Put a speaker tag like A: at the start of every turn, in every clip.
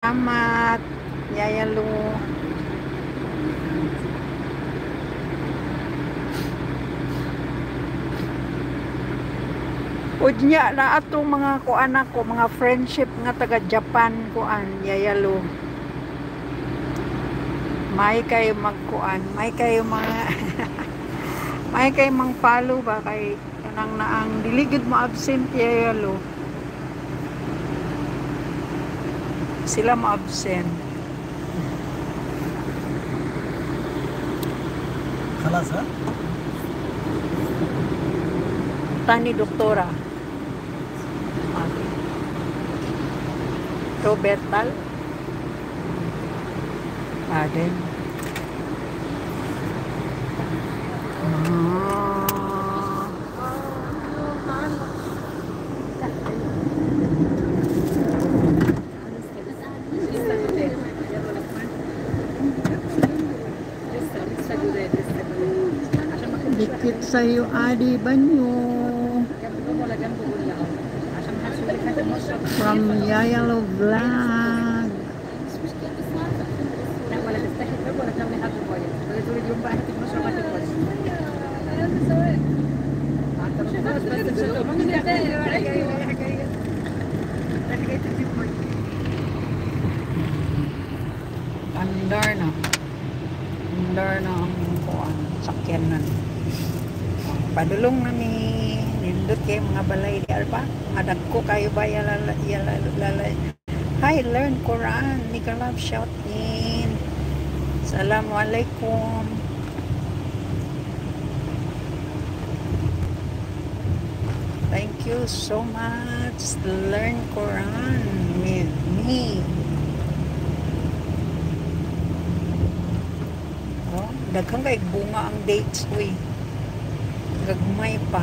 A: Salamat, Yaya Lu. Udnya na atong mga kuan ako, mga friendship nga taga Japan kuan, Yaya Lu. May kayo magkuan, may kayo mga may kayo mang follow ba kay kanang naang diligid mo absent, Yaya Lu. Sila mo absent.
B: خلاص ها
A: Tani doktora. Robertal. Aden. Dikit sa'yo, Adi Banyo. From Yayalo Vlog. Andar na. Andar na ang kuan, sakyanan. Padulong na ni nindot kay mga balay di alba. Adag ko kayo ba yalala. Hi, learn Quran. Nicolab shout in. Assalamualaikum. Thank you so much. Learn Quran with me. Oh, daghang kay bunga ang dates uy. Gagmay pa.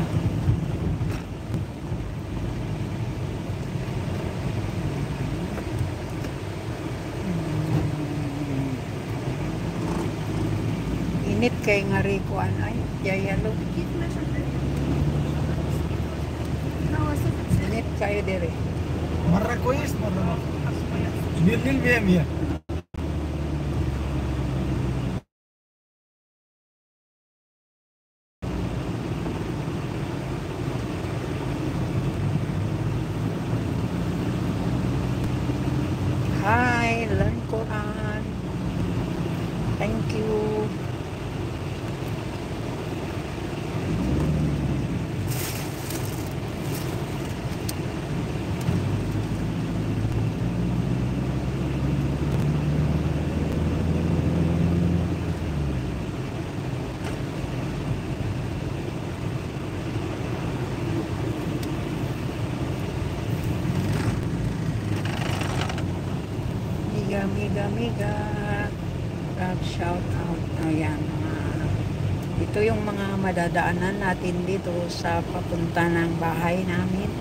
A: Init kay nga rikuan ay Yayalo. Init kayo dire.
B: مرة كويس مرة لا بالليل بيعمل
A: Hi, learn Quran. Thank you. Miga. Shout out. Ayan. Ito yung mga madadaanan natin dito sa papunta ng bahay namin.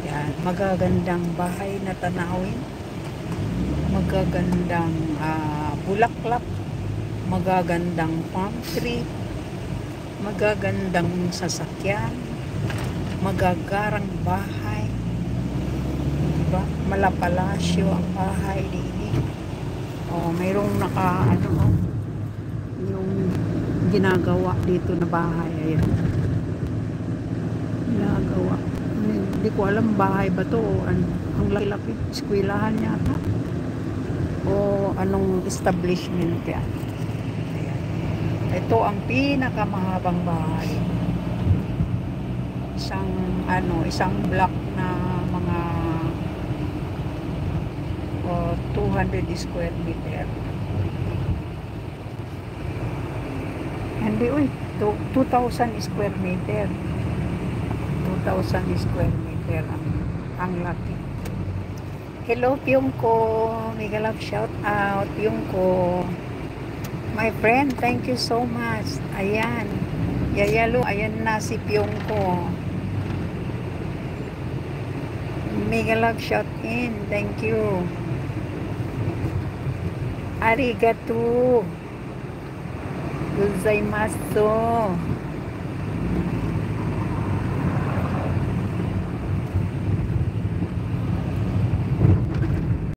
A: Yan. Magagandang bahay na tanawin. Magagandang bulaklak. Magagandang palm tree. Magagandang sasakyan. Magagarang bahay. Diba? Malapalasyo ang bahay din. Oh, mayroong yung ginagawa dito na bahay. Ayan. Ginagawa. Hindi ko alam bahay ba to o ang laki-laki. Eskwelahan yata. O anong establishment yan. Ayan. Ito ang pinakamahabang bahay. Isang block na mga 200 square meter. Hindi, 2,000 square meter. 2,000 square meter ang laki. Hello, Pyongko. Mega love shout out, Pyongko. My friend, thank you so much. Ayan. Yayalo, ayan na si Pyongko. Mega love shout in. Thank you. Arigato gozaimasu.